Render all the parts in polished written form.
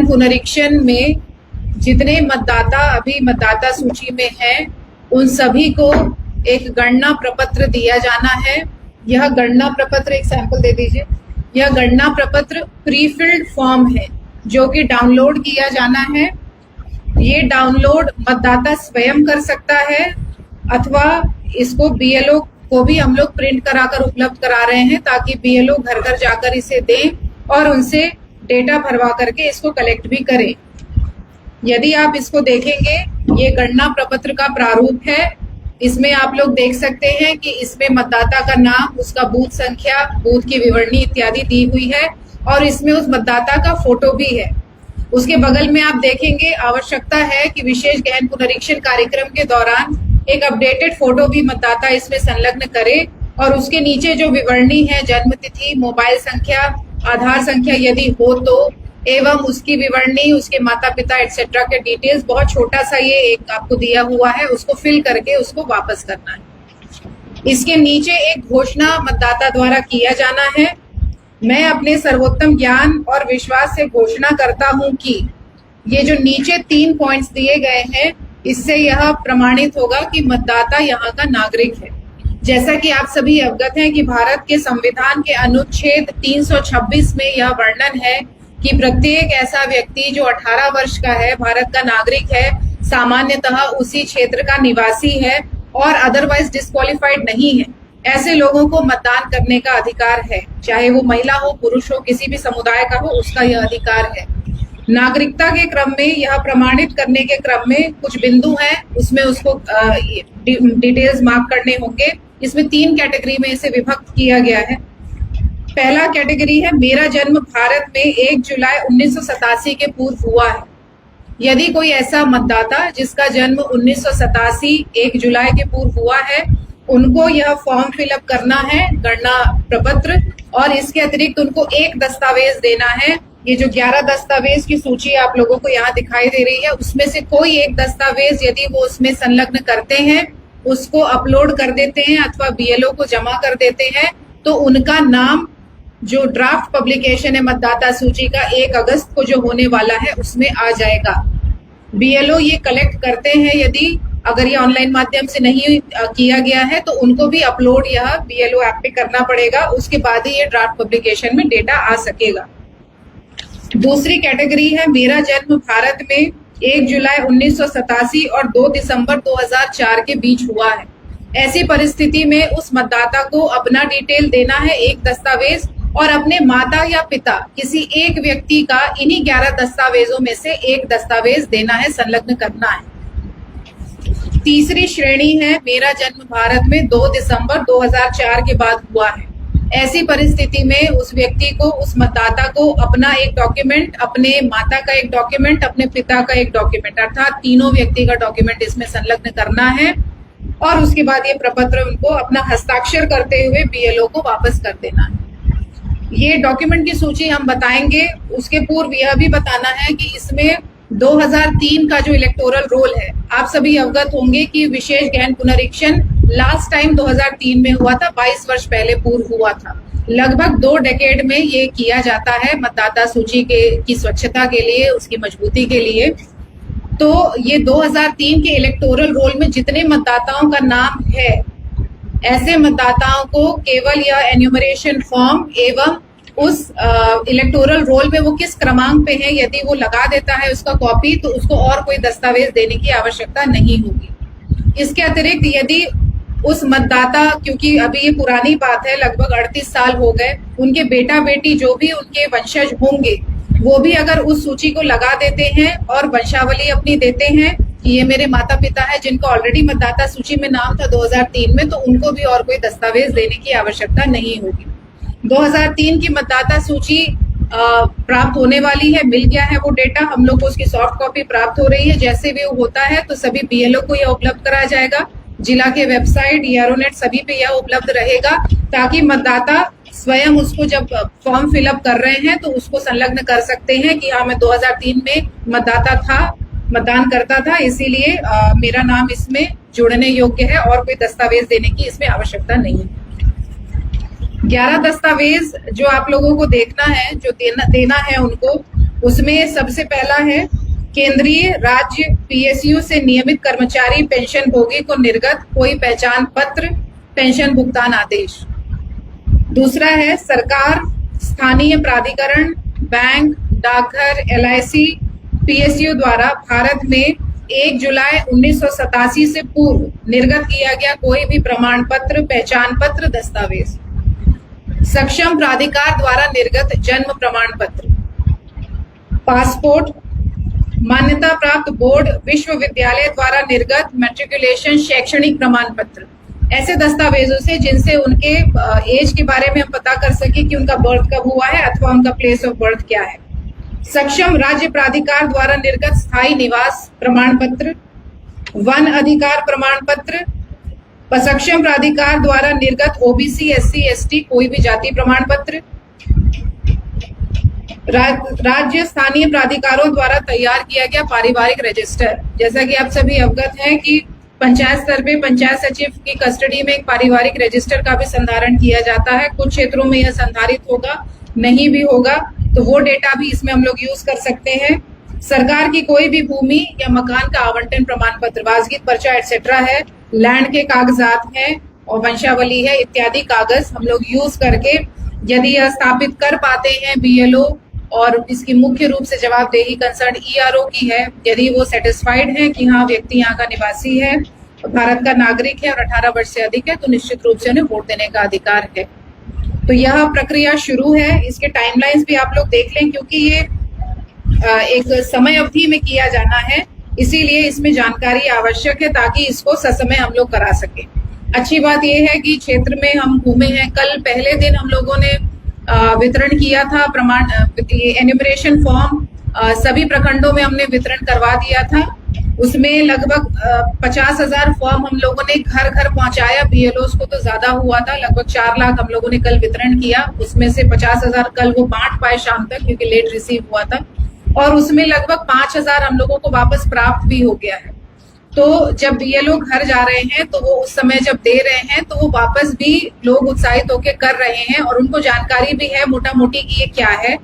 पुनरीक्षण में जितने मतदाता अभी मतदाता सूची में हैं, उन सभी को एक गणना प्रपत्र दिया जाना है। यह गणना प्रपत्र, एक सैंपल दे दीजिए। यह गणना प्रपत्र प्रीफिल्ड फॉर्म है जो कि डाउनलोड किया जाना है। ये डाउनलोड मतदाता स्वयं कर सकता है अथवा इसको बीएलओ को भी हम लोग प्रिंट कराकर उपलब्ध करा रहे हैं ताकि बीएलओ घर घर जाकर इसे दें और उनसे डेटा भरवा करके इसको कलेक्ट भी करें। यदि आप इसको देखेंगे, ये गणना प्रपत्र का प्रारूप है। इसमें आप लोग देख सकते हैं कि इसमें मतदाता का नाम, उसका बूथ संख्या, बूथ की विवरणी इत्यादि दी हुई है और इसमें उस मतदाता का फोटो भी है। उसके बगल में आप देखेंगे आवश्यकता है कि विशेष गहन पुनरीक्षण कार्यक्रम के दौरान एक अपडेटेड फोटो भी मतदाता इसमें संलग्न करे और उसके नीचे जो विवरणी है, जन्म तिथि, मोबाइल संख्या, आधार संख्या यदि हो तो, एवं उसकी विवरणी, उसके माता पिता एटसेट्रा के डिटेल्स, बहुत छोटा सा ये एक आपको दिया हुआ है, उसको फिल करके उसको वापस करना है। इसके नीचे एक घोषणा मतदाता द्वारा किया जाना है। मैं अपने सर्वोत्तम ज्ञान और विश्वास से घोषणा करता हूं कि ये जो नीचे 3 पॉइंट्स दिए गए हैं, इससे यह प्रमाणित होगा कि मतदाता यहाँ का नागरिक है। जैसा कि आप सभी अवगत हैं कि भारत के संविधान के अनुच्छेद 326 में यह वर्णन है कि प्रत्येक ऐसा व्यक्ति जो 18 वर्ष का है, भारत का नागरिक है, सामान्यतः उसी क्षेत्र का निवासी है और अदरवाइज डिस्क्वालिफाइड नहीं है, ऐसे लोगों को मतदान करने का अधिकार है। चाहे वो महिला हो, पुरुष हो, किसी भी समुदाय का हो, उसका यह अधिकार है। नागरिकता के क्रम में यह प्रमाणित करने के क्रम में कुछ बिंदु हैं, उसमें उसको डिटेल्स मार्क करने होंगे। इसमें 3 कैटेगरी में इसे विभक्त किया गया है। पहला कैटेगरी है, मेरा जन्म भारत में 1 जुलाई 1987 के पूर्व हुआ है। यदि कोई ऐसा मतदाता जिसका जन्म 1987 1 जुलाई के पूर्व हुआ है, उनको यह फॉर्म फिलअप करना है, गणना प्रपत्र, और इसके अतिरिक्त उनको एक दस्तावेज देना है। ये जो 11 दस्तावेज की सूची आप लोगों को यहाँ दिखाई दे रही है, उसमें से कोई एक दस्तावेज यदि वो उसमें संलग्न करते हैं, उसको अपलोड कर देते हैं अथवा बीएलओ को जमा कर देते हैं, तो उनका नाम जो ड्राफ्ट पब्लिकेशन है मतदाता सूची का 1 अगस्त को जो होने वाला है, उसमें आ जाएगा। बीएलओ ये कलेक्ट करते हैं, यदि अगर ये ऑनलाइन माध्यम से नहीं किया गया है तो उनको भी अपलोड यह बीएलओ ऐप पे करना पड़ेगा। उसके बाद ही ये ड्राफ्ट पब्लिकेशन में डेटा आ सकेगा। दूसरी कैटेगरी है, मेरा जन्म भारत में 1 जुलाई 1987 और 2 दिसंबर 2004 के बीच हुआ है। ऐसी परिस्थिति में उस मतदाता को अपना डिटेल देना है, एक दस्तावेज, और अपने माता या पिता किसी एक व्यक्ति का इन्हीं 11 दस्तावेजों में से एक दस्तावेज देना है, संलग्न करना है। तीसरी श्रेणी है, मेरा जन्म भारत में 2 दिसंबर 2004 के बाद हुआ है। ऐसी परिस्थिति में उस व्यक्ति को, उस मतदाता को अपना एक डॉक्यूमेंट, अपने माता का एक डॉक्यूमेंट, अपने पिता का एक डॉक्यूमेंट, अर्थात तीनों व्यक्ति का डॉक्यूमेंट इसमें संलग्न करना है और उसके बाद ये प्रपत्र उनको अपना हस्ताक्षर करते हुए बीएलओ को वापस कर देना है। ये डॉक्यूमेंट की सूची हम बताएंगे। उसके पूर्व यह भी बताना है कि इसमें 2003 का जो इलेक्टोरल रोल है, आप सभी अवगत होंगे कि विशेष गहन पुनरीक्षण लास्ट टाइम 2003 में हुआ था, 22 वर्ष पहले पूर्व हुआ था। लगभग 2 डेकेड में ये किया जाता है मतदाता सूची की स्वच्छता के लिए, उसकी मजबूती के लिए। तो ये 2003 के इलेक्टोरल रोल में जितने मतदाताओं का नाम है, ऐसे मतदाताओं को केवल यह एन्यूमरेशन फॉर्म एवं उस इलेक्टोरल रोल में वो किस क्रमांक पे है, यदि वो लगा देता है उसका कॉपी, तो उसको और कोई दस्तावेज देने की आवश्यकता नहीं होगी। इसके अतिरिक्त यदि उस मतदाता, क्योंकि अभी ये पुरानी बात है, लगभग 38 साल हो गए, उनके बेटा बेटी जो भी उनके वंशज होंगे, वो भी अगर उस सूची को लगा देते हैं और वंशावली अपनी देते हैं कि ये मेरे माता पिता है जिनका ऑलरेडी मतदाता सूची में नाम था 2003 में, तो उनको भी और कोई दस्तावेज देने की आवश्यकता नहीं होगी। 2003 की मतदाता सूची प्राप्त होने वाली है, मिल गया है वो डेटा, हम लोग को उसकी सॉफ्ट कॉपी प्राप्त हो रही है। जैसे भी वो होता है तो सभी बीएलओ को यह उपलब्ध कराया जाएगा। जिला के वेबसाइट, ERO-नेट सभी पे यह उपलब्ध रहेगा ताकि मतदाता स्वयं उसको जब फॉर्म फिलअप कर रहे हैं तो उसको संलग्न कर सकते हैं कि हाँ, मैं 2003 में मतदाता था, मतदान करता था, इसीलिए मेरा नाम इसमें जोड़ने योग्य है और कोई दस्तावेज देने की इसमें आवश्यकता नहीं है। 11 दस्तावेज जो आप लोगों को देखना है, जो देना है उनको, उसमें सबसे पहला है केंद्रीय राज्य पीएसयू से नियमित कर्मचारी पेंशन भोगी को निर्गत कोई पहचान पत्र पेंशन भुगतान आदेश। दूसरा है सरकार, स्थानीय प्राधिकरण, बैंक, डाकघर, एलआईसी, पीएसयू द्वारा भारत में 1 जुलाई 1987 से पूर्व निर्गत किया गया कोई भी प्रमाण पत्र, पहचान पत्र, दस्तावेज। सक्षम प्राधिकार द्वारा निर्गत जन्म प्रमाण पत्र, पासपोर्ट, मान्यता प्राप्त बोर्ड विश्वविद्यालय द्वारा निर्गत मैट्रिकुलेशन शैक्षणिक प्रमाण पत्र, ऐसे दस्तावेजों से जिनसे उनके एज के बारे में हम पता कर सके कि उनका बर्थ कब हुआ है अथवा उनका प्लेस ऑफ बर्थ क्या है। सक्षम राज्य प्राधिकार द्वारा निर्गत स्थायी निवास प्रमाण पत्र, वन अधिकार प्रमाण पत्र, सक्षम प्राधिकार द्वारा निर्गत ओबीसी, एससी, एसटी कोई भी जाति प्रमाण पत्र, राज्य स्थानीय प्राधिकारों द्वारा तैयार किया गया पारिवारिक रजिस्टर। जैसा कि आप सभी अवगत हैं कि पंचायत स्तर पे पंचायत सचिव की कस्टडी में एक पारिवारिक रजिस्टर का भी संधारण किया जाता है। कुछ क्षेत्रों में यह संधारित होगा, नहीं भी होगा, तो वो डेटा भी इसमें हम लोग यूज कर सकते हैं। सरकार की कोई भी भूमि या मकान का आवंटन प्रमाण पत्र, वाजगीत पर्चा एटसेट्रा है, लैंड के कागजात हैं और वंशावली है, इत्यादि कागज हम लोग यूज करके यदि यह स्थापित कर पाते हैं बीएलओ और इसकी मुख्य रूप से जवाबदेही कंसर्न ईआरओ की है, यदि वो सेटिस्फाइड है कि हाँ व्यक्ति यहाँ का निवासी है, भारत का नागरिक है और 18 वर्ष से अधिक है, तो निश्चित रूप से उन्हें वोट देने का अधिकार है। तो यह प्रक्रिया शुरू है। इसके टाइमलाइंस भी आप लोग देख लें, क्योंकि ये एक समय अवधि में किया जाना है, इसीलिए इसमें जानकारी आवश्यक है ताकि इसको ससमय हम लोग करा सके। अच्छी बात यह है कि क्षेत्र में हम घूमे हैं। कल पहले दिन हम लोगों ने वितरण किया था प्रमाण एन्यूमरेशन फॉर्म, सभी प्रखंडों में हमने वितरण करवा दिया था। उसमें लगभग 50,000 फॉर्म हम लोगों ने घर घर पहुंचाया। बीएलओस को तो ज्यादा हुआ था, लगभग 4 लाख हम लोगों ने कल वितरण किया। उसमें से 50,000 कल वो बांट पाए शाम तक, क्योंकि लेट रिसीव हुआ था, और उसमें लगभग 5,000 हम लोगों को वापस प्राप्त भी हो गया है। तो जब बीएलओ घर जा रहे हैं तो वो उस समय जब दे रहे हैं तो वो वापस भी लोग उत्साहित होकर कर रहे हैं और उनको जानकारी भी है मोटा मोटी कि ये क्या है।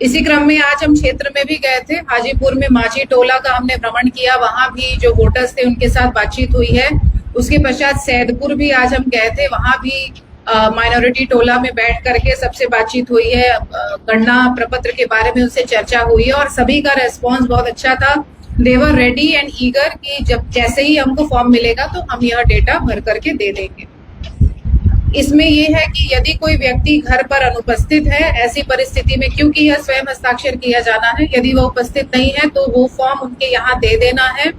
इसी क्रम में आज हम क्षेत्र में भी गए थे। हाजीपुर में माझी टोला का हमने भ्रमण किया, वहां भी जो वोटर्स थे उनके साथ बातचीत हुई है। उसके पश्चात सैदपुर भी आज हम गए थे, वहां भी माइनॉरिटी टोला में बैठ करके सबसे बातचीत हुई है, गणना प्रपत्र के बारे में उनसे चर्चा हुई है और सभी का रेस्पॉन्स बहुत अच्छा था। दे वर रेडी एंड ईगर कि जब जैसे ही हमको फॉर्म मिलेगा तो हम यह डेटा भर करके दे देंगे। इसमें यह है कि यदि कोई व्यक्ति घर पर अनुपस्थित है, ऐसी परिस्थिति में क्योंकि यह स्वयं हस्ताक्षर किया जाना है, यदि वह उपस्थित नहीं है तो वो फॉर्म उनके यहाँ दे देना है,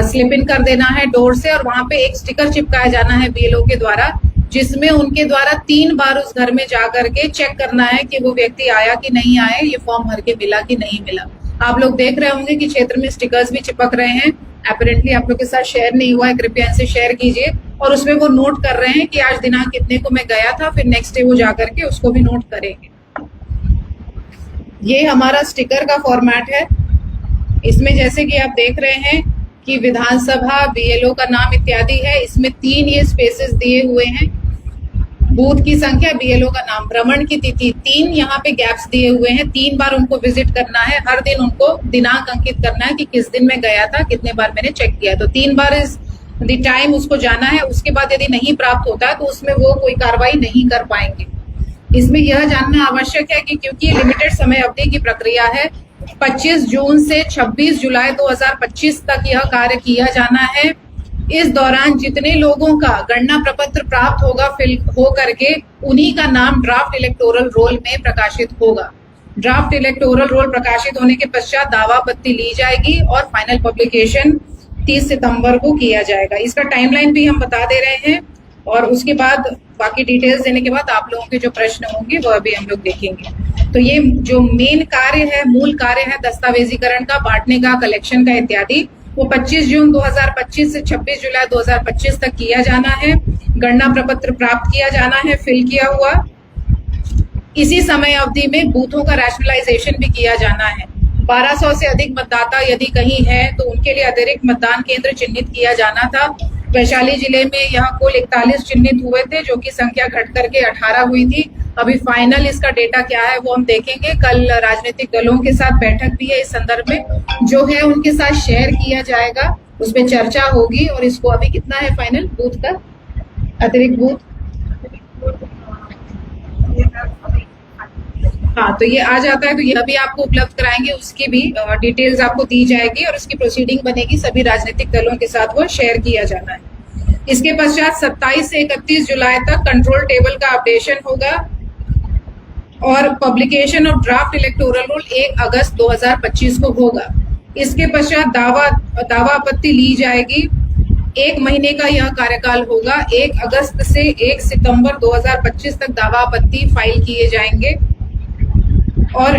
स्लिप इन कर देना है डोर से, और वहां पे एक स्टिकर चिपकाया जाना है बीएलओ के द्वारा, जिसमें उनके द्वारा 3 बार उस घर में जा करके चेक करना है कि वो व्यक्ति आया कि नहीं आया, ये फॉर्म भर के मिला कि नहीं मिला। आप लोग देख रहे होंगे कि क्षेत्र में स्टिकर्स भी चिपक रहे हैं। अपरेंटली आप लोग के साथ शेयर नहीं हुआ है, कृपया इनसे शेयर कीजिए। और उसमें वो नोट कर रहे हैं कि आज दिनांक कितने को मैं गया था, फिर नेक्स्ट डे वो जाकर के उसको भी नोट करेंगे। ये हमारा स्टिकर का फॉर्मेट है। इसमें जैसे कि आप देख रहे हैं कि विधानसभा, बीएलओ का नाम इत्यादि है। इसमें 3 ये स्पेसेस दिए हुए हैं, बूथ की संख्या, बीएलओ का नाम, भ्रमण की तिथि, 3 यहाँ पे गैप्स दिए हुए हैं। 3 बार उनको विजिट करना है, हर दिन उनको दिनांक अंकित करना है कि किस दिन में गया था, कितने बार मैंने चेक किया। तो 3 बार इस द टाइम उसको जाना है। उसके बाद यदि नहीं प्राप्त होता है तो उसमें वो कोई कार्रवाई नहीं कर पाएंगे। इसमें यह जानना आवश्यक है कि क्योंकि लिमिटेड समय अवधि की प्रक्रिया है, 25 जून से 26 जुलाई 2025 तक यह कार्य किया जाना है। इस दौरान जितने लोगों का गणना प्रपत्र प्राप्त होगा फिल हो करके, उन्हीं का नाम ड्राफ्ट इलेक्टोरल रोल में प्रकाशित होगा। ड्राफ्ट इलेक्टोरल रोल प्रकाशित होने के पश्चात दावापत्ति ली जाएगी और फाइनल पब्लिकेशन 30 सितंबर को किया जाएगा। इसका टाइमलाइन भी हम बता दे रहे हैं और उसके बाद बाकी डिटेल्स देने के बाद आप लोगों के जो प्रश्न होंगे वह भी हम लोग देखेंगे। तो ये जो मेन कार्य है, मूल कार्य है दस्तावेजीकरण का, बांटने का, कलेक्शन का इत्यादि, वो 25 जून 2025 से 26 जुलाई 2025 तक किया जाना है। गणना प्रपत्र प्राप्त किया जाना है फिल किया हुआ। इसी समय अवधि में बूथों का रैशनलाइजेशन भी किया जाना है। 1200 से अधिक मतदाता यदि कहीं है तो उनके लिए अतिरिक्त मतदान केंद्र चिन्हित किया जाना था। वैशाली जिले में यहाँ कुल 41 चिन्हित हुए थे, जो कि संख्या घट करके 18 हुई थी। अभी फाइनल इसका डेटा क्या है वो हम देखेंगे। कल राजनीतिक दलों के साथ बैठक भी है, इस संदर्भ में जो है उनके साथ शेयर किया जाएगा, उसमें चर्चा होगी। और इसको अभी कितना है फाइनल बूथ का, अतिरिक्त बूथ, हाँ, तो ये आ जाता है तो ये अभी आपको उपलब्ध कराएंगे, उसकी भी डिटेल्स आपको दी जाएगी और उसकी प्रोसीडिंग बनेगी। सभी राजनीतिक दलों के साथ वो शेयर किया जाना है। इसके पश्चात 27 से 31 जुलाई तक कंट्रोल टेबल का अपडेशन होगा और publication of draft electoral roll 1 अगस्त 2025 को होगा। इसके पश्चात दावा आपत्ति ली जाएगी। 1 महीने का यह कार्यकाल होगा। 1 अगस्त से 1 सितंबर 2025 तक दावा आपत्ति फाइल किए जाएंगे और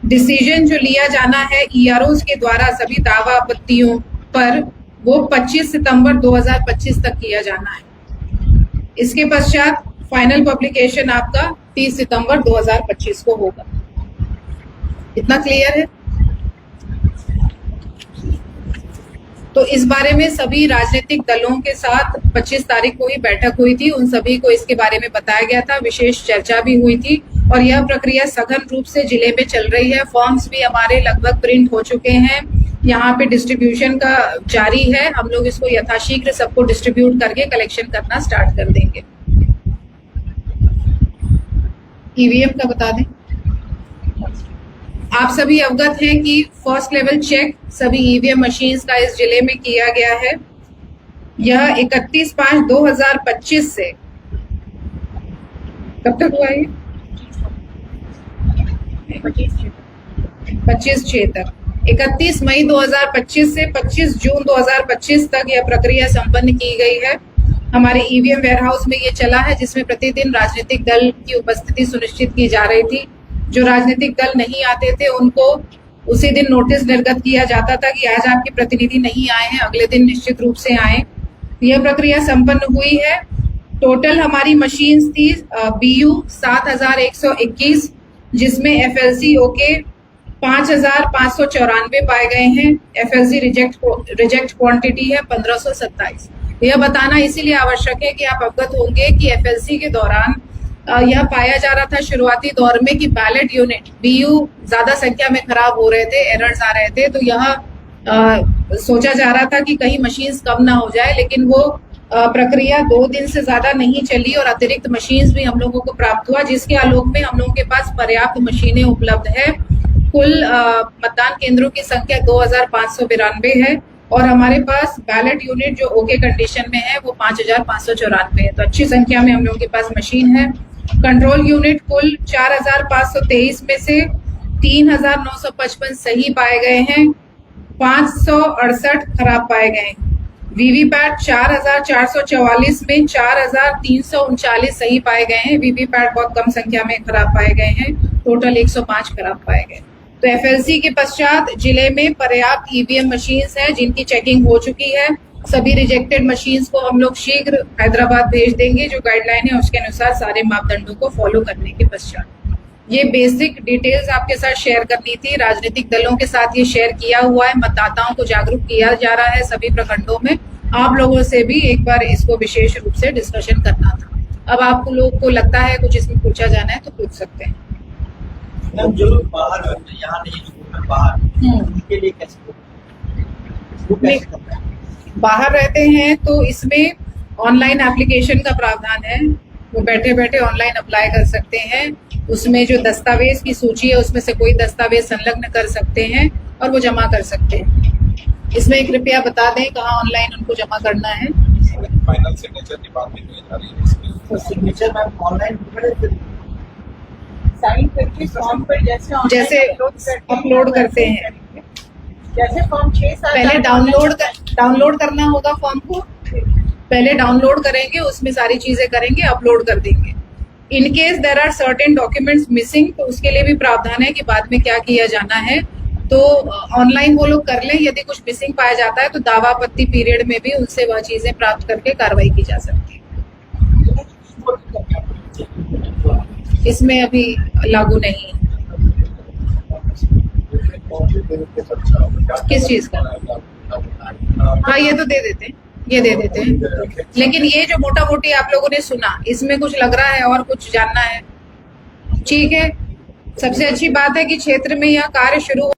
डिसीजन जो लिया जाना है ईआरओज के द्वारा सभी दावा आपत्तियों पर, वो 25 सितंबर 2025 तक किया जाना है। इसके पश्चात फाइनल पब्लिकेशन आपका 30 सितंबर 2025 को होगा। इतना क्लियर है? तो इस बारे में सभी राजनीतिक दलों के साथ 25 तारीख को ही बैठक हुई थी, उन सभी को इसके बारे में बताया गया था, विशेष चर्चा भी हुई थी और यह प्रक्रिया सघन रूप से जिले में चल रही है। फॉर्म्स भी हमारे लगभग प्रिंट हो चुके हैं, यहाँ पे डिस्ट्रीब्यूशन का जारी है। हम लोग इसको यथाशीघ्र सबको डिस्ट्रीब्यूट करके कलेक्शन करना स्टार्ट कर देंगे। ईवीएम का बता दें, आप सभी अवगत हैं कि फर्स्ट लेवल चेक सभी ईवीएम मशीन्स का इस जिले में किया गया है। यह 31/5/2025 से कब तक हुआ है? 25/6 तक। 31 मई 2025 से 25 जून 2025 तक यह प्रक्रिया संपन्न की गई है। हमारे ईवीएम वेयरहाउस में ये चला है, जिसमें प्रतिदिन राजनीतिक दल की उपस्थिति सुनिश्चित की जा रही थी। जो राजनीतिक दल नहीं आते थे उनको उसी दिन नोटिस निर्गत किया जाता था कि आज आपके प्रतिनिधि नहीं आए हैं, अगले दिन निश्चित रूप से आए। यह प्रक्रिया संपन्न हुई है। टोटल हमारी मशीन्स थी BU 7121, जिसमें FLC ओके 5594 पाए गए हैं। FLC रिजेक्ट क्वांटिटी है 1527। यह बताना इसीलिए आवश्यक है कि आप अवगत होंगे कि FLC के दौरान यह पाया जा रहा था शुरुआती दौर में कि बैलेट यूनिट BU ज्यादा संख्या में खराब हो रहे थे, एरर्स आ रहे थे, तो यह सोचा जा रहा था कि कहीं मशीन्स कम ना हो जाए, लेकिन वो प्रक्रिया 2 दिन से ज्यादा नहीं चली और अतिरिक्त मशीन्स भी हम लोगों को प्राप्त हुआ, जिसके आलोक में हम लोगों के पास पर्याप्त मशीनें उपलब्ध है। कुल मतदान केंद्रों की संख्या 2592 है और हमारे पास बैलेट यूनिट जो ओके कंडीशन में है वो 5594 है, तो अच्छी संख्या में हम लोगों के पास मशीन है। कंट्रोल यूनिट कुल 4523 में से 3955 सही पाए गए हैं, 568 खराब पाए गए हैं। वीवीपैट 4444 में 4339 सही पाए गए हैं। वीवीपैट बहुत कम संख्या में खराब पाए गए हैं, टोटल 105 खराब पाए गए। तो FLC के पश्चात जिले में पर्याप्त ईवीएम मशीन्स हैं जिनकी चेकिंग हो चुकी है। सभी रिजेक्टेड मशीन्स को हम लोग शीघ्र हैदराबाद भेज देंगे। जो गाइडलाइन है उसके अनुसार सारे मापदंडों को फॉलो करने के पश्चात ये बेसिक डिटेल्स आपके साथ शेयर करनी थी। राजनीतिक दलों के साथ ये शेयर किया हुआ है, मतदाताओं को जागरूक किया जा रहा है सभी प्रखंडों में। आप लोगों से भी एक बार इसको विशेष रूप से डिस्कशन करना था। अब आप लोग को लगता है कुछ इसमें पूछा जाना है तो पूछ सकते हैं। जो लोग बाहर रहते हैं, यहाँ नहीं, जो बाहर उनके लिए कैसे बाहर रहते हैं तो इसमें ऑनलाइन एप्लीकेशन का प्रावधान है। वो बैठे बैठे ऑनलाइन अप्लाई कर सकते हैं। उसमें जो दस्तावेज की सूची है उसमें से कोई दस्तावेज संलग्न कर सकते हैं और वो जमा कर सकते हैं। इसमें कृपया बता दें कहाँ ऑनलाइन उनको जमा करना है। फाइनल सिग्नेचर की बात नहीं की जा रही है। तो सिग्नेचर मैम ऑनलाइन साइन करके फॉर्म पर जैसे अपलोड करते हैं, जैसे फॉर्म 6-7 पहले डाउनलोड करना होगा फॉर्म को, पहले डाउनलोड करेंगे, उसमें सारी चीजें करेंगे, अपलोड कर देंगे। In case there are certain documents missing, तो उसके लिए भी प्रावधान है कि बाद में क्या किया जाना है। तो ऑनलाइन वो लोग कर लें। यदि कुछ मिसिंग पाया जाता है तो दावा आपत्ति पीरियड में भी उनसे वह चीजें प्राप्त करके कार्रवाई की जा सकती है। इसमें अभी लागू नहीं। किस चीज का? हाँ, ये तो दे देते हैं। ये दे देते हैं। लेकिन ये जो मोटा मोटी आप लोगों ने सुना, इसमें कुछ लग रहा है और कुछ जानना है? ठीक है, सबसे अच्छी बात है कि क्षेत्र में यह कार्य शुरू